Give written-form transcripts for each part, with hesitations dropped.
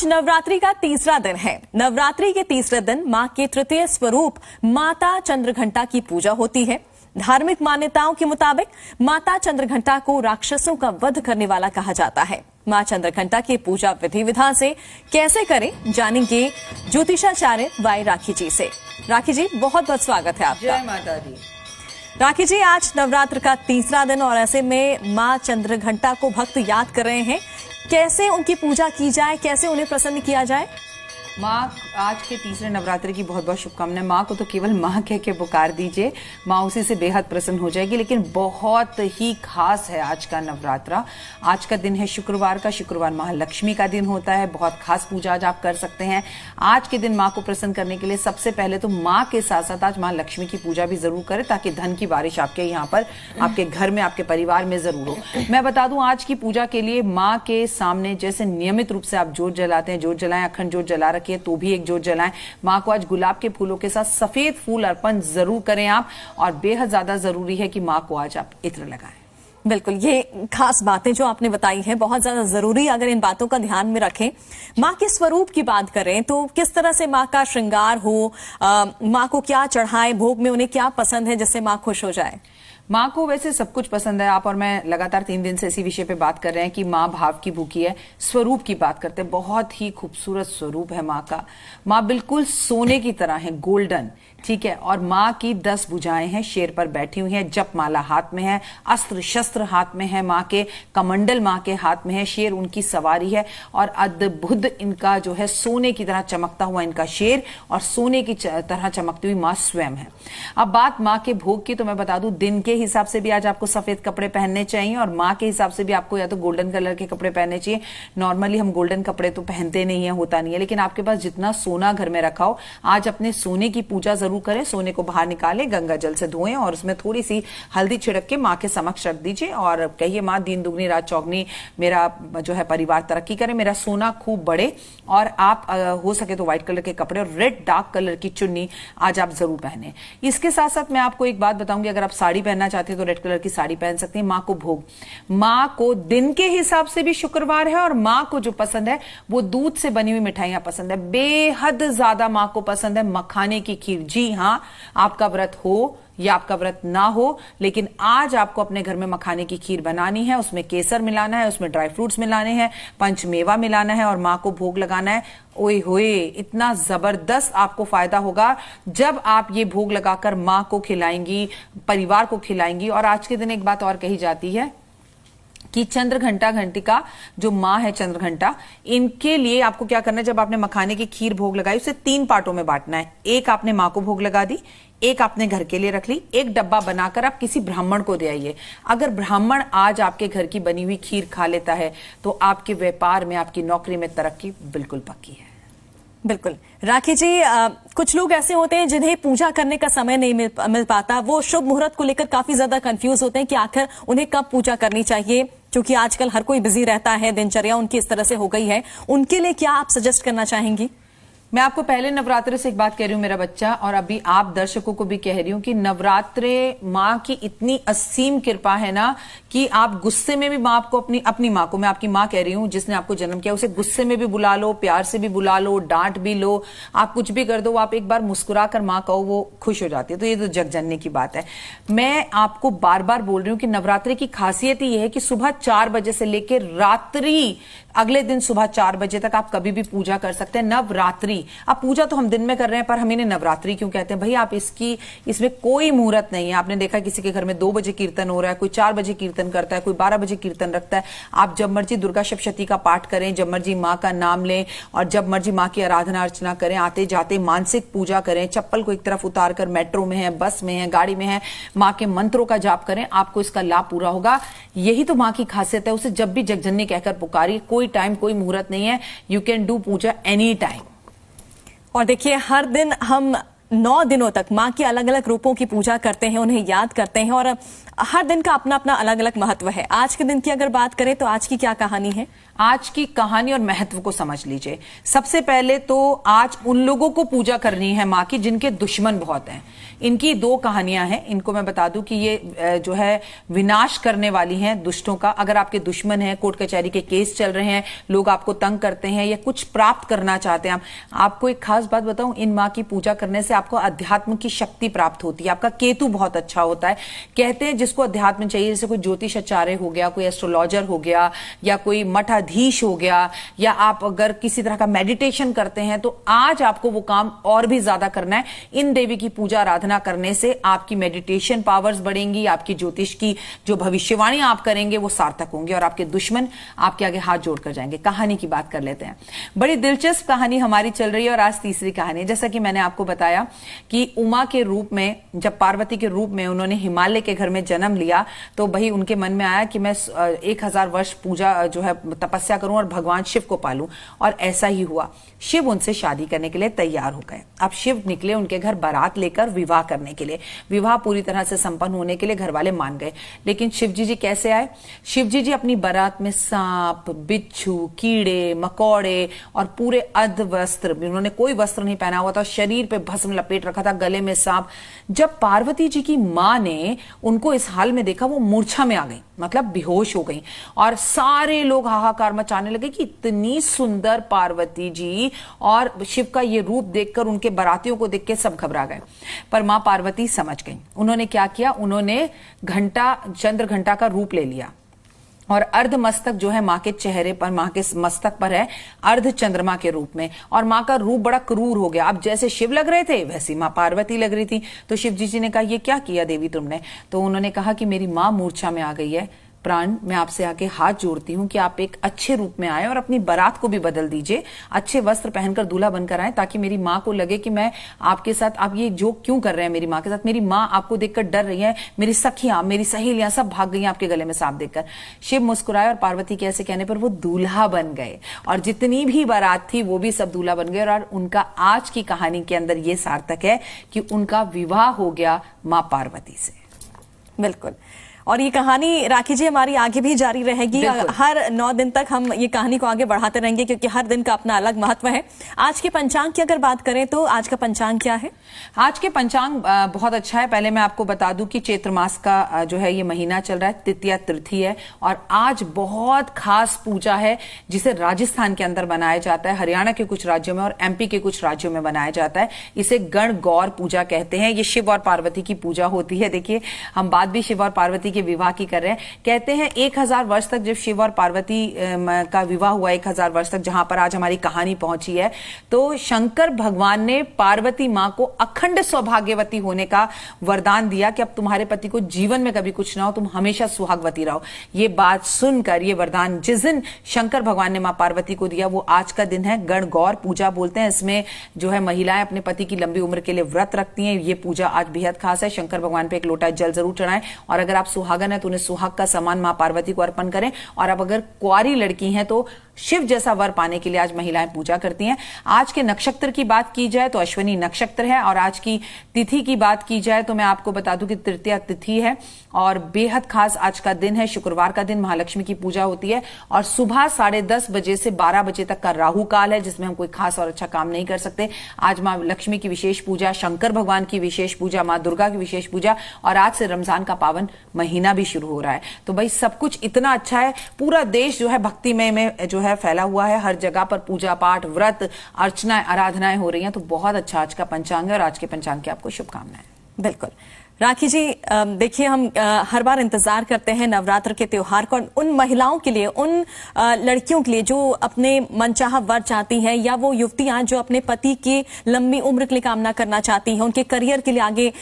आज नवरात्रि का तीसरा दिन है। नवरात्रि के तीसरे दिन मां के तृतीय स्वरूप माता चंद्रघंटा की पूजा होती है। धार्मिक मान्यताओं के मुताबिक माता चंद्रघंटा को राक्षसों का वध करने वाला कहा जाता है। मां चंद्रघंटा की पूजा विधि विधान से कैसे करें जानेंगे ज्योतिषाचार्य वाई राखी जी से। राखी जी, बहुत बहुत स्वागत है आपका। जय माता दी। राखी जी, आज नवरात्र का तीसरा दिन और ऐसे में मां चंद्रघंटा को भक्त याद कर रहे हैं। कैसे उनकी पूजा की जाए, कैसे उन्हें प्रसन्न किया जाए? माँ आज के तीसरे नवरात्रि की बहुत बहुत शुभकामनाएं। माँ को तो केवल माँ कह के पुकार दीजिए, माँ उसी से बेहद प्रसन्न हो जाएगी। लेकिन बहुत ही खास है आज का नवरात्रा। आज का दिन है शुक्रवार का। शुक्रवार महालक्ष्मी का दिन होता है। बहुत खास पूजा आज आप कर सकते हैं। आज के दिन माँ को प्रसन्न करने के लिए सबसे पहले तो माँ के साथ साथ आज महालक्ष्मी की पूजा भी जरूर करें, ताकि धन की बारिश आपके यहाँ पर, आपके घर में, आपके परिवार में जरूर हो। मैं बता दूं, आज की पूजा के लिए माँ के सामने जैसे नियमित रूप से आप जोत जलाते हैं, जोत जलाएं, अखंड जोत जला रखिए तो भी एक जोत जलाएं। मां को आज गुलाब के फूलों के साथ सफेद फूल अर्पण जरूर करें आप। और बेहद ज्यादा जरूरी है कि मां को आज आप इत्र लगाएं। बिल्कुल, ये खास बातें जो आपने बताई हैं बहुत ज्यादा जरूरी। अगर इन बातों का ध्यान में रखें, मां के स्वरूप की बात करें तो किस तरह से मां का श्रृंगार हो, मां को क्या चढ़ाएं, भोग में उन्हें क्या पसंद है जिससे मां खुश हो जाए? माँ को वैसे सब कुछ पसंद है। आप और मैं लगातार 3 दिन से इसी विषय पे बात कर रहे हैं कि माँ भाव की भूखी है। स्वरूप की बात करते हैं, बहुत ही खूबसूरत स्वरूप है माँ का। माँ बिल्कुल सोने की तरह है, गोल्डन, ठीक है। और माँ की 10 भुजाएं हैं, शेर पर बैठी हुई हैं, जपमाला हाथ में है, अस्त्र शस्त्र हाथ में है माँ के, कमंडल माँ के हाथ में है, शेर उनकी सवारी है। और अद्भुत इनका जो है सोने की तरह चमकता हुआ इनका शेर और सोने की तरह चमकती हुई माँ स्वयं है। अब बात माँ के भोग की, तो मैं बता दूं, दिन के हिसाब से भी आज आपको सफेद कपड़े पहनने चाहिए और माँ के हिसाब से भी आपको या तो गोल्डन कलर के कपड़े पहनने चाहिए। नॉर्मली हम गोल्डन कपड़े तो पहनते नहीं है, होता नहीं है, लेकिन आपके पास जितना सोना घर में रखा हो, आज अपने सोने की पूजा जरूर करें। सोने को बाहर निकालें, गंगा जल से धोएं और उसमें थोड़ी सी हल्दी छिड़क के माँ के समक्ष रख दीजिए और कहिए, माँ दिन दुगनी रात चौगनी मेरा जो है परिवार तरक्की करे, मेरा सोना खूब बढ़े। और आप हो सके तो व्हाइट कलर के कपड़े और रेड डार्क कलर की चुन्नी आज आप जरूर पहने। इसके साथ साथ मैं आपको एक बात बताऊंगी, अगर आप साड़ी पहनना चाहते हैं तो रेड कलर की साड़ी पहन सकती हैं। माँ को भोग, माँ को दिन के हिसाब से भी शुक्रवार है और माँ को जो पसंद है वो दूध से बनी हुई मिठाइयां पसंद है, बेहद ज्यादा माँ को पसंद है मखाने की खीर। जी हाँ, आपका व्रत हो या आपका व्रत ना हो, लेकिन आज आपको अपने घर में मखाने की खीर बनानी है, उसमें केसर मिलाना है, उसमें ड्राई फ्रूट्स मिलाने हैं, पंचमेवा मिलाना है और माँ को भोग लगाना है। ओए होए, इतना जबरदस्त आपको फायदा होगा जब आप ये भोग लगाकर माँ को खिलाएंगी, परिवार को खिलाएंगी। और आज के दिन एक बात और कही जाती है कि चंद्रघंटा घंटिका जो माँ है, चंद्रघंटा, इनके लिए आपको क्या करना है, जब आपने मखाने की खीर भोग लगाई उसे 3 पार्टों में बांटना है। एक आपने माँ को भोग लगा दी, एक आपने घर के लिए रख ली, एक डब्बा बनाकर आप किसी ब्राह्मण को दे आइए। अगर ब्राह्मण आज आपके घर की बनी हुई खीर खा लेता है तो आपके व्यापार में, आपकी नौकरी में तरक्की बिल्कुल पक्की है। बिल्कुल राखी जी, कुछ लोग ऐसे होते हैं जिन्हें पूजा करने का समय नहीं मिल पाता। वो शुभ मुहूर्त को लेकर काफी ज्यादा कंफ्यूज होते हैं कि आखिर उन्हें कब पूजा करनी चाहिए, क्योंकि आजकल हर कोई बिजी रहता है, दिनचर्या उनकी इस तरह से हो गई है। उनके लिए क्या आप सजेस्ट करना चाहेंगी? मैं आपको पहले नवरात्रे से एक बात कह रही हूं मेरा बच्चा, और अभी आप दर्शकों को भी कह रही हूं कि नवरात्रे माँ की इतनी असीम कृपा है ना कि आप गुस्से में भी माँ को, अपनी माँ को, मैं आपकी माँ कह रही हूं जिसने आपको जन्म किया, उसे गुस्से में भी बुला लो, प्यार से भी बुला लो, डांट भी लो, आप कुछ भी कर दो, आप एक बार मुस्कुरा कर माँ कहो, वो खुश हो जाती है। तो ये तो जग जननी की बात है। मैं आपको बार बार बोल रही हूँ कि नवरात्रि की खासियत ही है कि सुबह 4 बजे से लेकर रात्रि अगले दिन सुबह 4 बजे तक आप कभी भी पूजा कर सकते हैं। नवरात्रि, अब पूजा तो हम दिन में कर रहे हैं पर हम इन्हें नवरात्रि क्यों कहते हैं? भाई आप इसमें कोई मुहूर्त नहीं है। आपने देखा किसी के घर में 2 बजे कीर्तन हो रहा है, कोई 4 बजे कीर्तन करता है, कोई 12 बजे कीर्तन रखता है। आप जब मर्जी दुर्गा सप्तशती का पाठ करें, जब मर्जी माँ का नाम लें और जब मर्जी माँ की आराधना अर्चना करें। आते जाते मानसिक पूजा करें, चप्पल को एक तरफ उतार कर मेट्रो में है, बस में है, गाड़ी में है, माँ के मंत्रों का जाप करें, आपको इसका लाभ पूरा होगा। यही तो माँ की खासियत है। उसे जब भी जगजननी कहकर पुकारिए, कोई टाइम कोई मुहूर्त नहीं है। You can do puja any time. और देखिए, हर दिन हम 9 दिनों तक माँ के अलग अलग रूपों की पूजा करते हैं, उन्हें याद करते हैं और हर दिन का अपना अपना अलग अलग महत्व है। आज के दिन की अगर बात करें तो आज की क्या कहानी है? आज की कहानी और महत्व को समझ लीजिए। सबसे पहले तो आज उन लोगों को पूजा करनी है माँ की जिनके दुश्मन बहुत हैं। इनकी दो कहानियां हैं, इनको मैं बता दूं कि ये जो है विनाश करने वाली हैं दुष्टों का। अगर आपके दुश्मन हैं, कोर्ट कचहरी के केस चल रहे हैं, लोग आपको तंग करते हैं या कुछ प्राप्त करना चाहते हैं, आपको एक खास बात बताऊं, इन माँ की पूजा करने से आपको अध्यात्म की शक्ति प्राप्त होती है। आपका केतु बहुत अच्छा होता है। कहते हैं जिसको अध्यात्म चाहिए, जैसे कोई ज्योतिषाचार्य हो गया, कोई एस्ट्रोलॉजर हो गया, या कोई मठाधीश हो गया, या आप अगर किसी तरह का मेडिटेशन करते हैं, तो आज आपको वो काम और भी ज्यादा करना है। इन देवी की पूजा आराधना करने से आपकी मेडिटेशन पावर्स बढ़ेंगी, आपकी ज्योतिष की जो भविष्यवाणी आप करेंगे वो सार्थक होंगे और आपके दुश्मन आपके आगे हाथ जोड़कर जाएंगे। कहानी की बात कर लेते हैं। बड़ी दिलचस्प कहानी हमारी चल रही है और आज तीसरी कहानी है। जैसा कि मैंने आपको बताया कि उमा के रूप में, जब पार्वती के रूप में उन्होंने हिमालय के घर में जन्म लिया, तो भाई उनके मन में आया कि मैं 1000 वर्ष पूजा जो है तपस्या करूं और भगवान शिव को पालूं, और ऐसा ही हुआ। शिव उनसे शादी करने के लिए तैयार हो गए। अब शिव निकले उनके घर बारात लेकर विवाह करने के लिए। विवाह पूरी तरह से संपन्न होने के लिए घर वाले मान गए। लेकिन शिवजी जी कैसे आए? शिवजी जी अपनी बारात में सांप, बिच्छू, कीड़े मकोड़े और पूरे अर्ध वस्त्र, उन्होंने कोई वस्त्र नहीं पहना हुआ था, शरीर पे भस्म लपेट रखा था, गले में सांप। जब पार्वती जी की मां ने उनको इस हाल में देखा, वो मूर्छा में आ गई, मतलब बेहोश हो गई, और सारे लोग हाहाकार मचाने लगे कि इतनी सुंदर पार्वती जी, और शिव का ये रूप देखकर उनके बारातियों को देख के सब घबरा गए। पर मां पार्वती समझ गई। उन्होंने क्या किया? उन्होंने घंटा, चंद्र घंटा का रूप ले लिया, और अर्ध मस्तक जो है मां के चेहरे पर, मां के मस्तक पर है अर्ध चंद्रमा के रूप में, और मां का रूप बड़ा क्रूर हो गया। अब जैसे शिव लग रहे थे वैसी मां पार्वती लग रही थी। तो शिव जी ने कहा, ये क्या किया देवी तुमने? तो उन्होंने कहा कि मेरी मां मूर्छा में आ गई है, प्राण मैं आपसे आके हाथ जोड़ती हूं कि आप एक अच्छे रूप में आए और अपनी बारात को भी बदल दीजिए, अच्छे वस्त्र पहनकर दूल्हा बनकर आए, ताकि मेरी माँ को लगे कि मैं आपके साथ, आप ये जोक क्यों कर रहे हैं मेरी माँ के साथ? मेरी माँ आपको देखकर डर रही है, मेरी सखियां, मेरी सहेलियां सब भाग गई आपके गले में सांप देखकर। शिव मुस्कुराए और पार्वती के ऐसे कहने पर वो दूल्हा बन गए, और जितनी भी बारात थी वो भी सब दूल्हा बन गए। और उनका आज की कहानी के अंदर ये सार्थक है कि उनका विवाह हो गया माँ पार्वती से। बिल्कुल। और ये कहानी राखी जी हमारी आगे भी जारी रहेगी। हर 9 दिन तक हम ये कहानी को आगे बढ़ाते रहेंगे, क्योंकि हर दिन का अपना अलग महत्व है। आज के पंचांग की अगर बात करें तो आज का पंचांग क्या है? आज के पंचांग बहुत अच्छा है। पहले मैं आपको बता दूं कि चैत्र मास का जो है ये महीना चल रहा है, तृतीया तिथि है, और आज बहुत खास पूजा है जिसे राजस्थान के अंदर बनाया जाता है, हरियाणा के कुछ राज्यों में और एमपी के कुछ राज्यों में बनाया जाता है। इसे गण गौर पूजा कहते हैं। ये शिव और पार्वती की पूजा होती है। देखिए, हम बात भी शिव और पार्वती के विवाह की कर रहे हैं। कहते हैं 1000 वर्ष तक जब शिव और पार्वती का विवाह हुआ, 1000 वर्ष तक जहां पर आज हमारी कहानी पहुंची है, तो शंकर भगवान ने पार्वती मां को अखंड सौभाग्यवती होने का वरदान दिया कि अब तुम्हारे पति को जीवन में कभी कुछ ना हो, तुम हमेशा सुहागवती रहो। ये बात सुनकर, ये वरदान जिस दिन शंकर भगवान ने मां पार्वती को दिया, वो आज का दिन है। गण गौर पूजा बोलते हैं। इसमें जो है महिलाएं अपने पति की लंबी उम्र के लिए व्रत रखती हैं। ये पूजा आज बेहद खास है। शंकर भगवान पे एक लोटा जल जरूर चढ़ाएं, और अगर आप सुहागन है तो उन्हें सुहाग का सामान मां पार्वती को अर्पण करें। और अब अगर कुंवारी लड़की हैं तो शिव जैसा वर पाने के लिए आज महिलाएं पूजा करती हैं। आज के नक्षत्र की बात की जाए तो अश्विनी नक्षत्र है, और आज की तिथि की बात की जाए तो मैं आपको बता दूं कि तृतीया तिथि है, और बेहद खास आज का दिन है। शुक्रवार का दिन महालक्ष्मी की पूजा होती है, और सुबह 10:30 बजे से 12 बजे तक का राहु काल है, जिसमें हम कोई खास और अच्छा काम नहीं कर सकते। आज मां लक्ष्मी की विशेष पूजा, शंकर भगवान की विशेष पूजा, मां दुर्गा की विशेष पूजा, और आज से रमजान का पावन महीना भी शुरू हो रहा है। तो भाई सब कुछ इतना अच्छा है। पूरा देश जो है भक्तिमय में जो है फैला हुआ है। हर जगह पर पूजा पाठ, व्रत, अर्चनाएं, आराधनाएं हो रही हैं। तो बहुत अच्छा आज का पंचांग है, और आज के पंचांग की आपको शुभकामनाएं। बिल्कुल। राखी जी, देखिए हम हर बार इंतजार करते हैं नवरात्र के त्योहार को, उन महिलाओं के लिए, उन लड़कियों के लिए जो अपने मनचाहा वर चाहती हैं, या वो युवतियां जो अपने पति की लंबी उम्र के लिए कामना करना चाहती हैं, उनके करियर के लिए आगे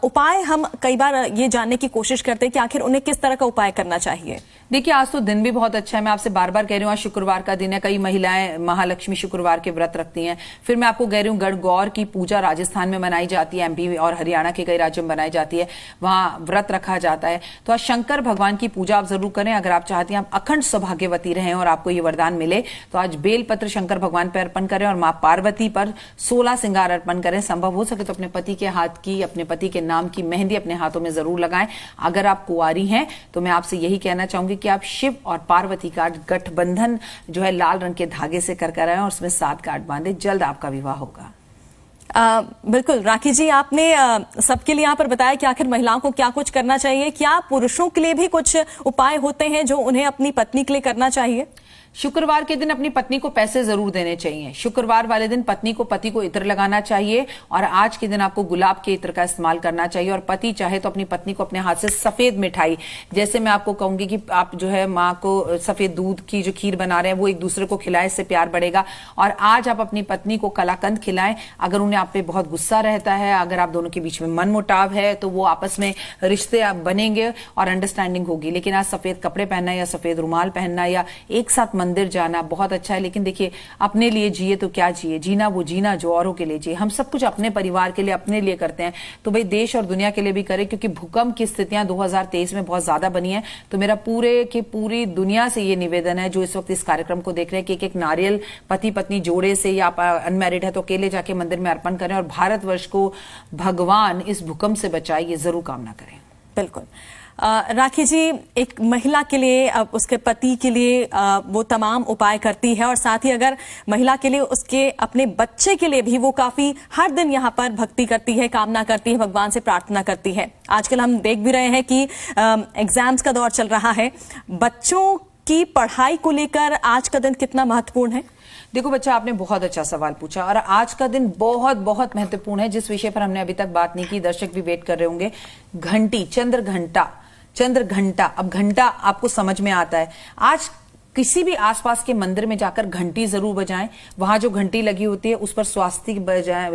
उपाय हम कई बार ये जानने की कोशिश करते हैं कि आखिर उन्हें किस तरह का उपाय करना चाहिए। देखिए, आज तो दिन भी बहुत अच्छा है। मैं आपसे बार बार कह रही हूँ, आज शुक्रवार का दिन है। कई महिलाएं महालक्ष्मी शुक्रवार के व्रत रखती हैं। फिर मैं आपको कह रही हूँ, गण गौर की पूजा राजस्थान में मनाई जाती है, एमपी और हरियाणा के कई राज्यों में बनाई जाती है, वहां व्रत रखा जाता है। तो आज शंकर भगवान की पूजा आप जरूर करें। अगर आप चाहती हैं आप अखंड सौभाग्यवती रहें और आपको ये वरदान मिले, तो आज बेलपत्र शंकर भगवान पर अर्पण करें, और मां पार्वती पर 16 श्रृंगार अर्पण करें। संभव हो सके तो अपने पति के हाथ की, अपने पति के नाम की मेहंदी अपने हाथों में जरूर लगाएं। अगर आप कुंवारी हैं तो मैं आपसे यही कहना चाहूंगी चाहूंगी कि आप शिव और पार्वती का गठबंधन जो है लाल रंग के धागे से कर आए और उसमें 7 गांठ बांधे, जल्द आपका विवाह होगा। बिल्कुल राखी जी, आपने सबके लिए यहाँ पर बताया कि आखिर महिलाओं को क्या कुछ करना चाहिए। क्या पुरुषों के लिए भी कुछ उपाय होते हैं जो उन्हें अपनी पत्नी के लिए करना चाहिए? शुक्रवार के दिन अपनी पत्नी को पैसे जरूर देने चाहिए। शुक्रवार वाले दिन पत्नी को पति को इत्र लगाना चाहिए और आज के दिन आपको गुलाब के इत्र का इस्तेमाल करना चाहिए। और पति चाहे तो अपनी पत्नी को अपने हाथ से सफेद मिठाई, जैसे मैं आपको कहूंगी कि आप जो है माँ को सफेद दूध की जो खीर बना रहे हैं वो एक दूसरे को खिलाएं, इससे प्यार बढ़ेगा। और आज आप अपनी पत्नी को कलाकंद खिलाएं। अगर उन्हें आप पे बहुत गुस्सा रहता है, अगर आप दोनों के बीच में मन मुटाव है, तो वो आपस में रिश्ते बनेंगे और अंडरस्टैंडिंग होगी। लेकिन आज सफेद कपड़े पहनना या सफेद रुमाल पहनना या एक साथ मंदिर जाना बहुत अच्छा है, लेकिन देखिए अपने लिए जिए तो क्या जिए, जीना वो जीना जो औरों के लिए जिए। हम सब कुछ अपने परिवार के लिए अपने लिए करते हैं, तो भाई देश और दुनिया के लिए भी करें, क्योंकि भूकंप की स्थितियां 2023 में बहुत ज्यादा बनी है। तो मेरा पूरी दुनिया से ये निवेदन है जो इस वक्त इस कार्यक्रम को देख रहे हैं कि एक नारियल पति पत्नी जोड़े से, या आप अनमैरिड है तो अकेले जाके मंदिर में अर्पण करें और भारतवर्ष को भगवान इस भूकंप से बचाए, ये जरूर कामना करें। बिल्कुल राखी जी, एक महिला के लिए उसके पति के लिए वो तमाम उपाय करती है और साथ ही अगर महिला के लिए उसके अपने बच्चे के लिए भी वो काफी हर दिन यहाँ पर भक्ति करती है, कामना करती है, भगवान से प्रार्थना करती है। आजकल हम देख भी रहे हैं कि एग्जाम्स का दौर चल रहा है, बच्चों की पढ़ाई को लेकर आज का दिन कितना महत्वपूर्ण है? देखो बच्चा, आपने बहुत अच्छा सवाल पूछा और आज का दिन बहुत बहुत महत्वपूर्ण है, जिस विषय पर हमने अभी तक बात नहीं की, दर्शक भी वेट कर रहे होंगे। घंटी, चंद्र घंटा। अब घंटा आपको समझ में आता है। आज किसी भी आसपास के मंदिर में जाकर घंटी जरूर बजाएं। वहां जो घंटी लगी होती है उस पर स्वास्तिक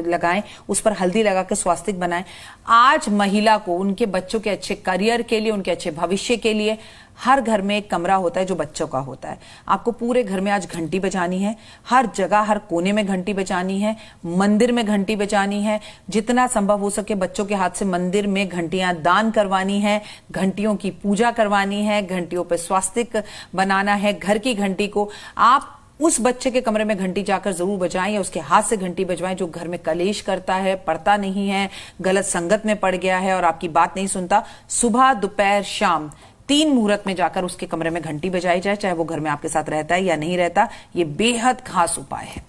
लगाएं, उस पर हल्दी लगा के स्वास्तिक बनाएं। आज महिला को उनके बच्चों के अच्छे करियर के लिए, उनके अच्छे भविष्य के लिए हर घर में एक कमरा होता है जो बच्चों का होता है। आपको पूरे घर में आज घंटी बजानी है, हर जगह हर कोने में घंटी बजानी है, मंदिर में घंटी बजानी है। जितना संभव हो सके बच्चों के हाथ से मंदिर में घंटियां दान करवानी है, घंटियों की पूजा करवानी है, घंटियों पर स्वास्तिक बनाना है। घर की घंटी को आप उस बच्चे के कमरे में घंटी जाकर जरूर बजाएं या उसके हाथ से घंटी बजवाएं जो घर में कलेश करता है, पढ़ता नहीं है, गलत संगत में पड़ गया है और आपकी बात नहीं सुनता। सुबह दोपहर शाम 3 मुहूर्त में जाकर उसके कमरे में घंटी बजाई जाए, चाहे वो घर में आपके साथ रहता है या नहीं रहता। ये बेहद खास उपाय है।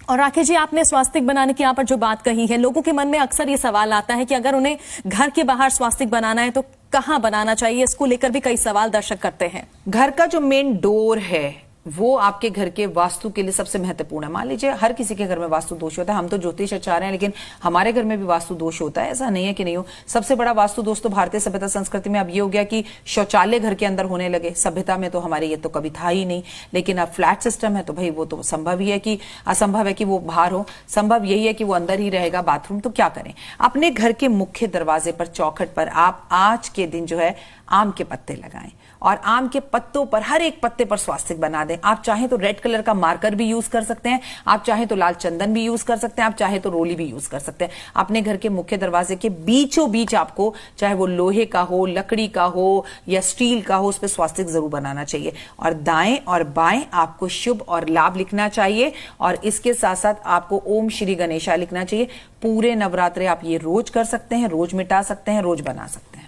और राकेश जी, आपने स्वास्तिक बनाने की यहाँ पर जो बात कही है, लोगों के मन में अक्सर ये सवाल आता है कि अगर उन्हें घर के बाहर स्वास्तिक बनाना है तो कहाँ बनाना चाहिए? इसको लेकर भी कई सवाल दर्शक करते हैं। घर का जो मेन डोर है वो आपके घर के वास्तु के लिए सबसे महत्वपूर्ण है। मान लीजिए हर किसी के घर में वास्तु दोष होता है, हम तो ज्योतिष आचार्य हैं, लेकिन हमारे घर में भी वास्तु दोष होता है, ऐसा नहीं है कि नहीं हो। सबसे बड़ा वास्तु दोष तो भारतीय सभ्यता संस्कृति में अब ये हो गया कि शौचालय घर के अंदर होने लगे। सभ्यता में तो हमारे ये तो कभी था ही नहीं, लेकिन अब फ्लैट सिस्टम है तो भाई वो तो संभव ही है कि असंभव है कि वो बाहर हो, संभव यही है कि वो अंदर ही रहेगा बाथरूम। तो क्या करें, अपने घर के मुख्य दरवाजे पर, चौखट पर आप आज के दिन जो है आम के पत्ते लगाएं और आम के पत्तों पर, हर एक पत्ते पर स्वास्तिक बना दें। आप चाहें तो रेड कलर का मार्कर भी यूज कर सकते हैं, आप चाहें तो लाल चंदन भी यूज कर सकते हैं, आप चाहें तो रोली भी यूज कर सकते हैं। अपने घर के मुख्य दरवाजे के बीचों बीच आपको, चाहे वो लोहे का हो, लकड़ी का हो या स्टील का हो, उस पर स्वास्तिक जरूर बनाना चाहिए। और दाएं और बाएं आपको शुभ और लाभ लिखना चाहिए और इसके साथ साथ आपको ओम श्री गणेशाय लिखना चाहिए। पूरे नवरात्रे आप ये रोज कर सकते हैं, रोज मिटा सकते हैं, रोज बना सकते हैं।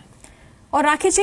और राखी जी,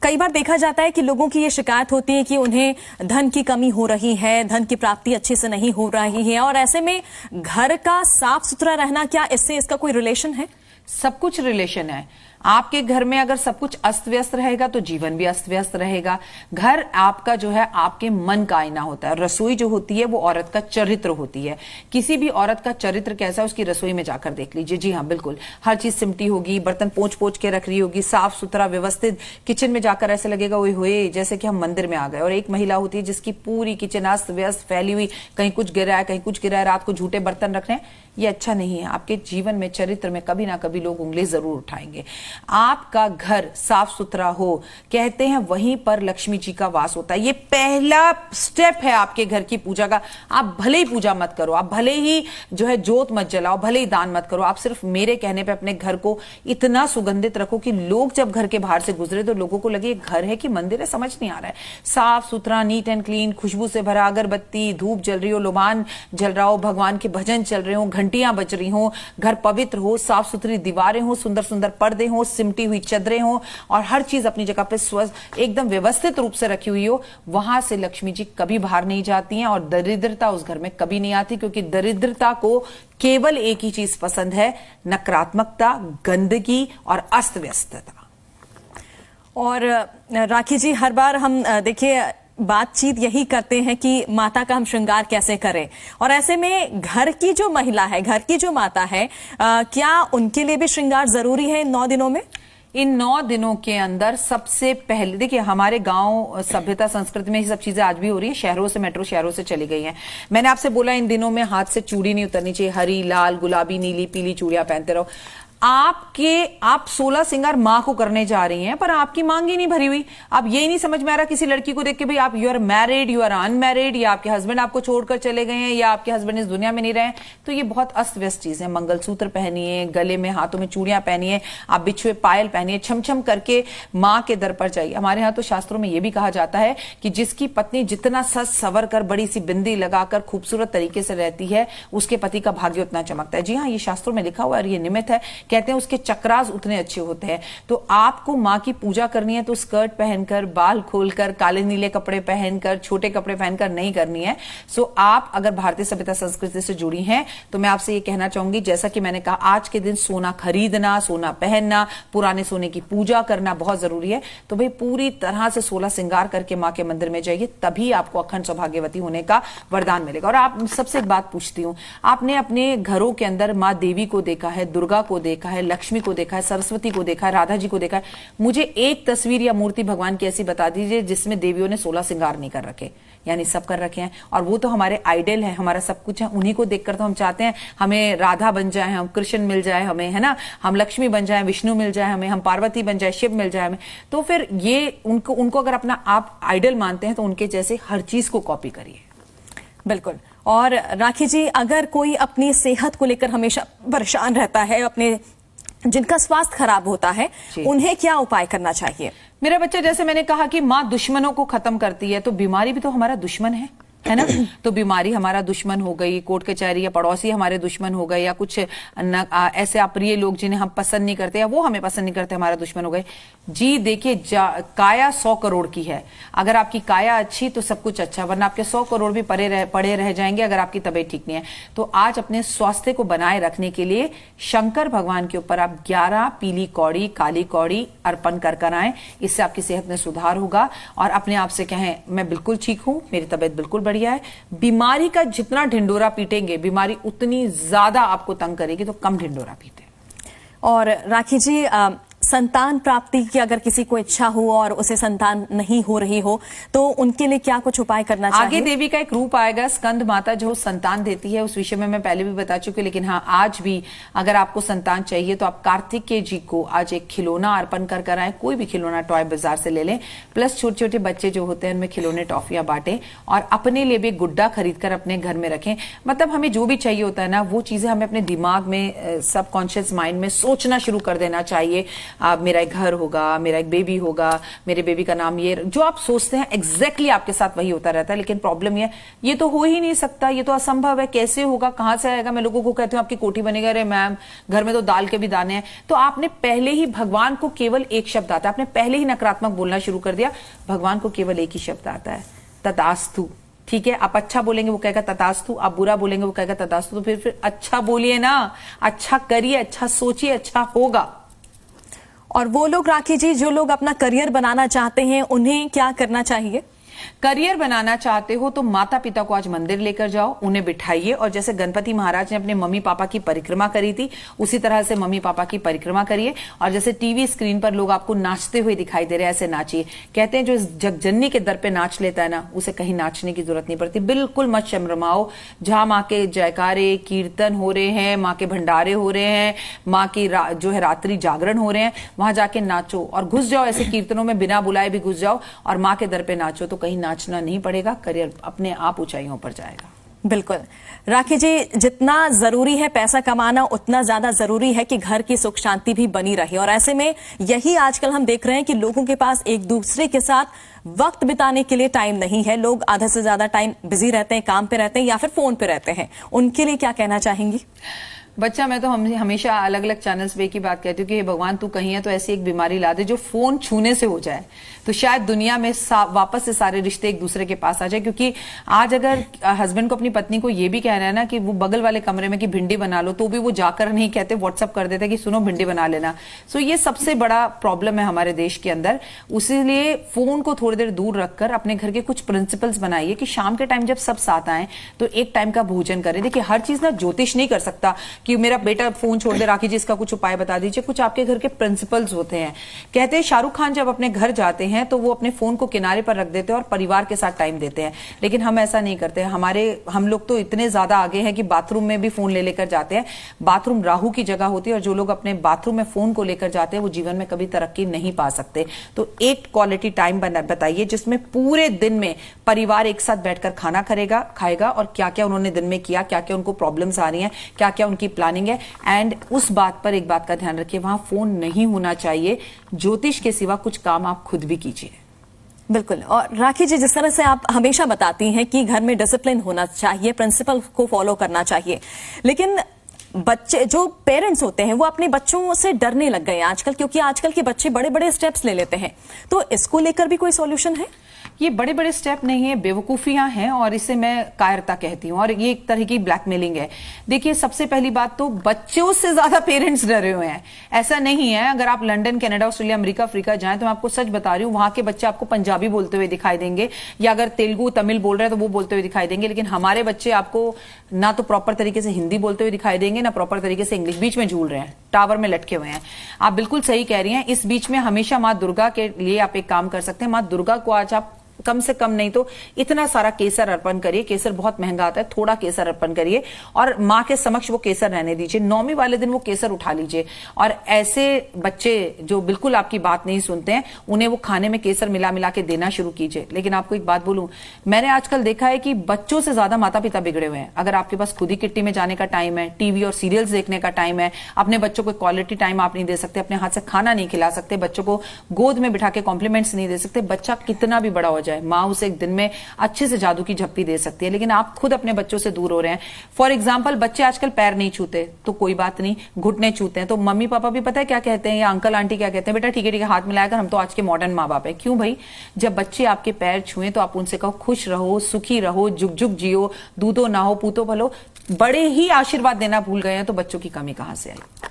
कई बार देखा जाता है कि लोगों की ये शिकायत होती है कि उन्हें धन की कमी हो रही है, धन की प्राप्ति अच्छे से नहीं हो रही है, और ऐसे में घर का साफ सुथरा रहना, क्या इससे इसका कोई रिलेशन है? सब कुछ रिलेशन है। आपके घर में अगर सब कुछ अस्त व्यस्त रहेगा तो जीवन भी अस्त व्यस्त रहेगा। घर आपका जो है आपके मन का आईना होता है। रसोई जो होती है वो औरत का चरित्र होती है। किसी भी औरत का चरित्र कैसा है उसकी रसोई में जाकर देख लीजिए। जी हाँ, बिल्कुल, हर चीज सिमटी होगी, बर्तन पोंछ पोंछ के रख रही होगी, साफ सुथरा व्यवस्थित। किचन में जाकर ऐसे लगेगा ओए होए जैसे कि हम मंदिर में आ गए। और एक महिला होती है जिसकी पूरी किचन अस्त व्यस्त फैली हुई, कहीं कुछ गिरा है, कहीं कुछ गिरा है, रात को झूठे बर्तन रख रहे हैं, ये अच्छा नहीं है। आपके जीवन में, चरित्र में कभी ना कभी लोग उंगली जरूर उठाएंगे। आपका घर साफ सुथरा हो, कहते हैं वहीं पर लक्ष्मी जी का वास होता है। ये पहला स्टेप है आपके घर की पूजा का। आप भले ही पूजा मत करो, आप भले ही जो है जोत मत जलाओ, भले ही दान मत करो, आप सिर्फ मेरे कहने पे अपने घर को इतना सुगंधित रखो कि लोग जब घर के बाहर से गुजरे तो लोगों को लगे घर है कि मंदिर है, समझ नहीं आ रहा है। साफ सुथरा, नीट एंड क्लीन, खुशबू से भरा, अगरबत्ती, धूप जल रही हो, लोबान जल रहा हो, भगवान के भजन चल रहे हो, घंटियां बज रही हो, घर पवित्र हो, साफ सुथरी दीवारें हो, सुंदर सुंदर पर्दे हो, हो, सिमटी हुई चदरें हो और हर चीज अपनी जगह पे स्वस्थ एकदम व्यवस्थित रूप से रखी हुई हो, वहां से लक्ष्मी जी कभी बाहर नहीं जाती हैं और दरिद्रता उस घर में कभी नहीं आती, क्योंकि दरिद्रता को केवल एक ही चीज पसंद है, नकारात्मकता, गंदगी और अस्त व्यस्तता। और राखी जी, हर बार हम देखिए बातचीत यही करते हैं कि माता का हम श्रृंगार कैसे करें, और ऐसे में घर की जो महिला है, घर की जो माता है, क्या उनके लिए भी श्रृंगार जरूरी है इन 9 दिनों में? इन 9 दिनों के अंदर सबसे पहले देखिए, हमारे गांव सभ्यता संस्कृति में ये सब चीजें आज भी हो रही हैं, शहरों से, मेट्रो शहरों से चली गई हैं। मैंने आपसे बोला इन दिनों में हाथ से चूड़ी नहीं उतरनी चाहिए, हरी, लाल, गुलाबी, नीली, पीली चूड़ियां पहनते रहो। आप 16 श्रृंगार मां को करने जा रही हैं, पर आपकी मांग ही नहीं भरी हुई। अब यही नहीं समझ में आ रहा किसी लड़की को देख के, भाई आप you are married, you are unmarried, या आपके हस्बैंड आपको छोड़कर चले गए हैं, या आपके हस्बैंड इस दुनिया में नहीं रहे। तो ये बहुत अस्त व्यस्त चीज है। मंगलसूत्र पहनिए, गले में, हाथों में चूड़ियां पहनिए, आप बिछुए पायल पहनिए, छमछम करके मां के दर पर जाइए। हमारे यहाँ तो शास्त्रों में यह भी कहा जाता है कि जिसकी पत्नी जितना सज सवर कर, बड़ी सी बिंदी लगाकर खूबसूरत तरीके से रहती है, उसके पति का भाग्य उतना चमकता है। जी हाँ, ये शास्त्रों में लिखा हुआ है और ये निमित्त है। कहते हैं उसके चक्रास उतने अच्छे होते हैं। तो आपको मां की पूजा करनी है तो स्कर्ट पहनकर, बाल खोलकर, काले नीले कपड़े पहनकर, छोटे कपड़े पहनकर नहीं करनी है। सो आप अगर भारतीय सभ्यता संस्कृति से जुड़ी हैं तो मैं आपसे ये कहना चाहूंगी, जैसा कि मैंने कहा, आज के दिन सोना खरीदना, सोना पहनना, पुराने सोने की पूजा करना बहुत जरूरी है। तो भाई पूरी तरह से 16 श्रृंगार करके मां के मंदिर में जाइए, तभी आपको अखंड सौभाग्यवती होने का वरदान मिलेगा। और आप सबसे एक बात पूछती हूं, आपने अपने घरों के अंदर मां देवी को देखा है, दुर्गा को देखा है, लक्ष्मी को देखा है, सरस्वती को देखा है, राधा जी को देखा है? मुझे एक तस्वीर या मूर्ति भगवान की ऐसी बता दीजिए जिसमें देवियों ने 16 श्रृंगार नहीं कर रखे। यानी सब कर रखे हैं, और वो तो हमारे आइडल हैं, हमारा सब कुछ है। उन्हीं को देखकर तो हम चाहते हैं हमें राधा बन जाए, हम कृष्ण मिल जाए हमें, है ना, हम लक्ष्मी बन जाए, विष्णु मिल जाए हमें, हम पार्वती बन जाए, शिव मिल जाए हमें। तो फिर ये उनको अगर अपना आप आइडल मानते हैं तो उनके जैसे हर चीज को कॉपी करिए। बिल्कुल। और राखी जी, अगर कोई अपनी सेहत को लेकर हमेशा परेशान रहता है, अपने जिनका स्वास्थ्य खराब होता है, उन्हें क्या उपाय करना चाहिए? मेरा बच्चा, जैसे मैंने कहा कि मां दुश्मनों को खत्म करती है, तो बीमारी भी तो हमारा दुश्मन है ना। तो बीमारी हमारा दुश्मन हो गई, कोर्ट कचहरी या पड़ोसी हमारे दुश्मन हो गए, या कुछ ऐसे अप्रिय लोग जिन्हें हम पसंद नहीं करते या वो हमें पसंद नहीं करते, हमारा दुश्मन हो गए। जी देखिए, काया 100 करोड़ की है। अगर आपकी काया अच्छी तो सब कुछ अच्छा, वरना आपके 100 करोड़ भी पड़े रह जाएंगे अगर आपकी तबीयत ठीक नहीं है। तो आज अपने स्वास्थ्य को बनाए रखने के लिए शंकर भगवान के ऊपर आप 11 पीली कौड़ी, काली कौड़ी अर्पण कर आए। इससे आपकी सेहत में सुधार होगा और अपने आप से कहें, मैं बिल्कुल ठीक हूं, मेरी तबीयत बिल्कुल बढ़िया है। बीमारी का जितना ढिंडोरा पीटेंगे, बीमारी उतनी ज्यादा आपको तंग करेगी, तो कम ढिंडोरा पीटे। और राखी जी, संतान प्राप्ति की अगर किसी को इच्छा हो और उसे संतान नहीं हो रही हो, तो उनके लिए क्या कुछ उपाय करना चाहिए? आगे देवी का एक रूप आएगा, स्कंद माता, जो संतान देती है। उस विषय में मैं पहले भी बता चुकी हूं, लेकिन हाँ, आज भी अगर आपको संतान चाहिए तो आप कार्तिकेय जी को आज एक खिलौना अर्पण कर आए। कोई भी खिलौना टॉय बाजार से ले लें, प्लस छोटे छोटे बच्चे जो होते हैं उनमें खिलौने, टॉफियां बांटें, और अपने लिए भी गुड्डा खरीद कर अपने घर में रखें। मतलब हमें जो भी चाहिए होता है ना, वो चीजें हमें अपने दिमाग में, सबकॉन्शियस माइंड में सोचना शुरू कर देना चाहिए। मेरा एक घर होगा, मेरा एक बेबी होगा, मेरे बेबी का नाम ये, जो आप सोचते हैं एग्जैक्टली आपके साथ वही होता रहता है। लेकिन प्रॉब्लम ये तो हो ही नहीं सकता, ये तो असंभव है, कैसे होगा, कहां से आएगा? मैं लोगों को कहती हूँ आपकी कोठी बनेगा, अरे मैम घर में तो दाल के भी दाने हैं। तो आपने पहले ही, भगवान को केवल एक शब्द आता है, आपने पहले ही नकारात्मक बोलना शुरू कर दिया। भगवान को केवल एक ही शब्द आता है, तथास्तु। ठीक है, आप अच्छा बोलेंगे वो कहेगा तथास्तु, आप बुरा बोलेंगे वो कहेगा तथास्तु। तो फिर अच्छा बोलिए ना, अच्छा करिए, अच्छा सोचिए, अच्छा होगा। और वो लोग राखी जी, जो लोग अपना करियर बनाना चाहते हैं, उन्हें क्या करना चाहिए? करियर बनाना चाहते हो तो माता पिता को आज मंदिर लेकर जाओ, उन्हें बिठाइए, और जैसे गणपति महाराज ने अपने मम्मी पापा की परिक्रमा करी थी, उसी तरह से मम्मी पापा की परिक्रमा करिए। और जैसे टीवी स्क्रीन पर लोग आपको नाचते हुए दिखाई दे रहे हैं, ऐसे नाचिए। कहते हैं जो जगजननी के दर पे नाच लेता है ना, उसे कहीं नाचने की जरूरत नहीं पड़ती। बिल्कुल मत शर्माओ। जहां माँ के जयकारे, कीर्तन हो रहे हैं, माँ के भंडारे हो रहे हैं, माँ की जो है रात्रि जागरण हो रहे हैं, वहां जाके नाचो और घुस जाओ। ऐसे कीर्तनों में बिना बुलाए भी घुस जाओ और माँ के दर पे नाचो, तो कहीं नाचना नहीं पड़ेगा, करियर अपने आप ऊंचाइयों पर जाएगा। बिल्कुल राखी जी, जितना जरूरी है पैसा कमाना, उतना ज्यादा जरूरी है कि घर की सुख शांति भी बनी रहे। और ऐसे में यही आजकल हम देख रहे हैं कि लोगों के पास एक दूसरे के साथ वक्त बिताने के लिए टाइम नहीं है। लोग आधे से ज्यादा टाइम बिजी रहते हैं, काम पे रहते हैं या फिर फोन पे रहते हैं। उनके लिए क्या कहना चाहेंगी? बच्चा, मैं तो हमेशा अलग अलग चैनल्स पे की बात कहती हूँ कि हे भगवान, तू कहीं है तो ऐसी एक बीमारी ला दे जो फोन छूने से हो जाए, तो शायद दुनिया में वापस से सारे रिश्ते एक दूसरे के पास आ जाए। क्योंकि आज अगर हस्बैंड को अपनी पत्नी को ये भी कहना है ना कि वो बगल वाले कमरे में कि भिंडी बना लो, तो भी वो जाकर नहीं कहते, व्हाट्सअप कर देते कि सुनो भिंडी बना लेना। सो ये सबसे बड़ा प्रॉब्लम है हमारे देश के अंदर। उसीलिए फोन को थोड़ी देर दूर रखकर अपने घर के कुछ प्रिंसिपल्स बनाइए कि शाम के टाइम जब सब साथ आए तो एक टाइम का भोजन करें। देखिए, हर चीज ना ज्योतिष नहीं कर सकता कि मेरा बेटा फोन छोड़ दे, राखी जी इसका कुछ उपाय बता दीजिए। कुछ आपके घर के प्रिंसिपल्स होते हैं। कहते हैं शाहरुख खान जब अपने घर जाते हैं तो वो अपने फोन को किनारे पर रख देते हैं और परिवार के साथ टाइम देते हैं, लेकिन हम ऐसा नहीं करते। हम लोग तो इतने ज्यादा आगे हैं कि बाथरूम में भी फोन ले लेकर जाते हैं। बाथरूम राहु की जगह होती है और जो लोग अपने बाथरूम में फोन को लेकर जाते हैं वो जीवन में कभी तरक्की नहीं पा सकते। तो एक क्वालिटी टाइम बताइए जिसमें पूरे दिन में परिवार एक साथ बैठकर खाना खाएगा और क्या क्या उन्होंने दिन में किया, क्या क्या उनको प्रॉब्लम्स आ रही हैं, क्या क्या उनकी प्लानिंग है। एंड उस बात पर एक बात का ध्यान रखिए, वहां फोन नहीं होना चाहिए। ज्योतिष के सिवा कुछ काम आप खुद भी कीजिए। बिल्कुल। और राखी जी, जिस तरह से आप हमेशा बताती हैं कि घर में डिसिप्लिन होना चाहिए, प्रिंसिपल को फॉलो करना चाहिए, लेकिन बच्चे जो पेरेंट्स होते हैं वो अपने बच्चों से डरने लग गए हैं आजकल, क्योंकि आजकल के बच्चे बड़े बड़े स्टेप्स ले लेते हैं। तो इसको लेकर भी कोई सॉल्यूशन है? ये बड़े बड़े स्टेप नहीं है, बेवकूफियां हैं और इसे मैं कायरता कहती हूं और ये एक तरह की ब्लैकमेलिंग है। देखिए, सबसे पहली बात तो बच्चों से ज्यादा पेरेंट्स डरे हुए हैं। ऐसा नहीं है। अगर आप London, Canada, Australia, America, Africa जाएं तो मैं आपको सच बता रही हूं, वहां के बच्चे आपको पंजाबी बोलते हुए दिखाई देंगे, या अगर तेलुगु तमिल बोल रहे हैं तो वो बोलते हुए दिखाई देंगे। लेकिन हमारे बच्चे आपको ना तो प्रॉपर तरीके से हिंदी बोलते हुए दिखाई देंगे, ना प्रॉपर तरीके से इंग्लिश। बीच में झूल रहे हैं, टावर में लटके हुए हैं। आप बिल्कुल सही कह रही हैं। इस बीच में हमेशा माँ दुर्गा के लिए आप एक काम कर सकते हैं। माँ दुर्गा को आज आप कम से कम नहीं तो इतना सारा केसर अर्पण करिए। केसर बहुत महंगा आता है, थोड़ा केसर अर्पण करिए और मां के समक्ष वो केसर रहने दीजिए। नौवीं वाले दिन वो केसर उठा लीजिए। और ऐसे बच्चे जो बिल्कुल आपकी बात नहीं सुनते हैं, उन्हें वो खाने में केसर मिला मिला के देना शुरू कीजिए। लेकिन आपको एक बात बोलूं, मैंने आजकल देखा है कि बच्चों से ज्यादा माता पिता बिगड़े हुए हैं। अगर आपके पास खुद ही किट्टी में जाने का टाइम है, टीवी और सीरियल्स देखने का टाइम है, अपने बच्चों को क्वालिटी टाइम आप नहीं दे सकते, अपने हाथ से खाना नहीं खिला सकते, बच्चों को गोद में बिठा के कॉम्प्लीमेंट्स नहीं दे सकते, बच्चा कितना भी बड़ा हो जाए मां उसे एक दिन में अच्छे से जादू की झप्पी दे सकती है। लेकिन आप खुद अपने बच्चों से दूर हो रहे हैं। फॉर एग्जाम्पल, बच्चे आजकल पैर नहीं छूते तो कोई बात नहीं, घुटने छूते हैं तो मम्मी पापा भी पता है क्या कहते हैं, या अंकल आंटी क्या कहते हैं, बेटा ठीक है हाथ मिलाकर, हम तो आज के मॉडर्न माँ बाप है। क्यों भाई? जब बच्चे आपके पैर छुए तो आप उनसे कहो खुश रहो, सुखी रहो, जुग जुग जियो, दूधो ना हो पूतो भलो। बड़े ही आशीर्वाद देना भूल गए हैं तो बच्चों की कमी कहां से आई?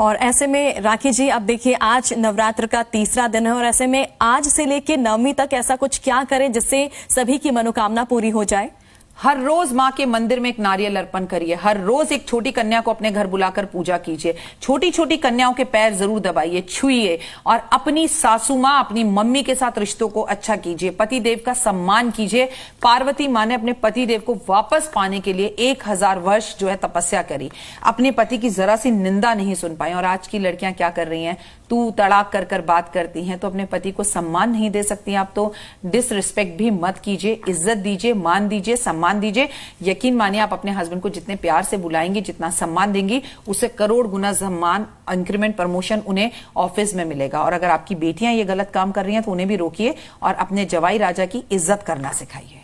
और ऐसे में राखी जी, अब देखिए आज नवरात्र का तीसरा दिन है और ऐसे में आज से लेके नवमी तक ऐसा कुछ क्या करें जिससे सभी की मनोकामना पूरी हो जाए? हर रोज मां के मंदिर में एक नारियल अर्पण करिए। हर रोज एक छोटी कन्या को अपने घर बुलाकर पूजा कीजिए। छोटी छोटी कन्याओं के पैर जरूर दबाइए, छुइए और अपनी सासू मां, अपनी मम्मी के साथ रिश्तों को अच्छा कीजिए। पति देव का सम्मान कीजिए। पार्वती मां ने अपने पति देव को वापस पाने के लिए 1000 वर्ष जो है तपस्या करी। अपने पति की जरा सी निंदा नहीं सुन पाई। और आज की लड़कियां क्या कर रही हैं? तू तड़ाक कर कर बात करती हैं तो अपने पति को सम्मान नहीं दे सकती। आप तो डिसरिस्पेक्ट भी मत कीजिए, इज्जत दीजिए, मान दीजिए, सम्मान दीजिए। यकीन मानिए, आप अपने हस्बैंड को जितने प्यार से बुलाएंगी, जितना सम्मान देंगी, उससे करोड़ गुना सम्मान, इंक्रीमेंट, प्रमोशन उन्हें ऑफिस में मिलेगा। और अगर आपकी बेटियां ये गलत काम कर रही हैं तो उन्हें भी रोकिए और अपने जवाई राजा की इज्जत करना सिखाइए।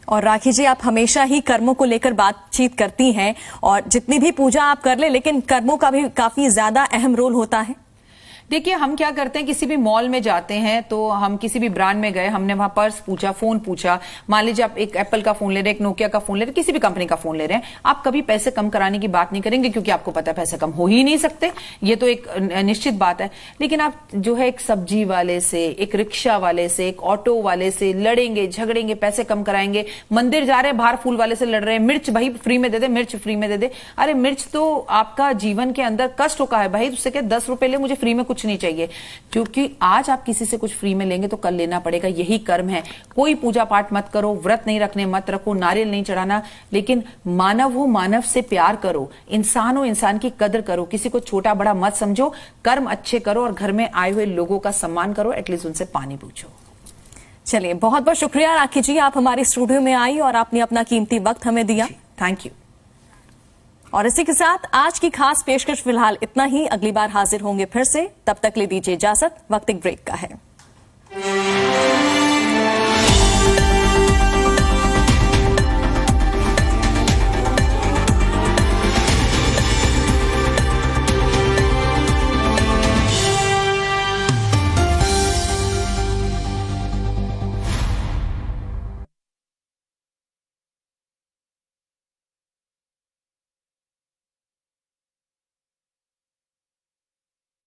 और राखी जी, आप हमेशा ही कर्मों को लेकर बातचीत करती हैं और जितनी भी पूजा आप कर ले, लेकिन कर्मों का भी काफी ज्यादा अहम रोल होता है। देखिए, हम क्या करते हैं, किसी भी मॉल में जाते हैं तो हम किसी भी ब्रांड में गए, हमने वहां पर्स पूछा, फोन पूछा। मान लीजिए आप एक एप्पल का फोन ले रहे हैं, एक नोकिया का फोन ले रहे हैं, किसी भी कंपनी का फोन ले रहे हैं, आप कभी पैसे कम कराने की बात नहीं करेंगे क्योंकि आपको पता है पैसे कम हो ही नहीं सकते। ये तो एक निश्चित बात है। लेकिन आप जो है एक सब्जी वाले से, एक रिक्शा वाले से, एक ऑटो वाले से लड़ेंगे, झगड़ेंगे, पैसे कम कराएंगे। मंदिर जा रहे हैं, बाहर फूल वाले से लड़ रहे हैं, मिर्च भाई फ्री में दे दे, मिर्च फ्री में दे दे। अरे मिर्च तो आपका जीवन के अंदर कष्ट का है भाई, उससे क्या 10 रुपए ले, मुझे फ्री में कुछ नहीं चाहिए। क्योंकि आज आप किसी से कुछ फ्री में लेंगे तो कल लेना पड़ेगा। यही कर्म है। कोई पूजा पाठ मत करो, व्रत नहीं रखने मत रखो, नारियल नहीं चढ़ाना, लेकिन मानव हो, मानव से प्यार करो, इंसान हो, इंसान की कदर करो, किसी को छोटा बड़ा मत समझो, कर्म अच्छे करो और घर में आए हुए लोगों का सम्मान करो, एटलीस्ट उनसे पानी पूछो। चलिए, बहुत बहुत शुक्रिया राखी जी, आप हमारे स्टूडियो में आई और आपने अपना कीमती वक्त हमें दिया। Thank you. और इसी के साथ आज की खास पेशकश फिलहाल इतना ही। अगली बार हाजिर होंगे फिर से, तब तक ले दीजिए इजाजत। वक्त एक ब्रेक का है।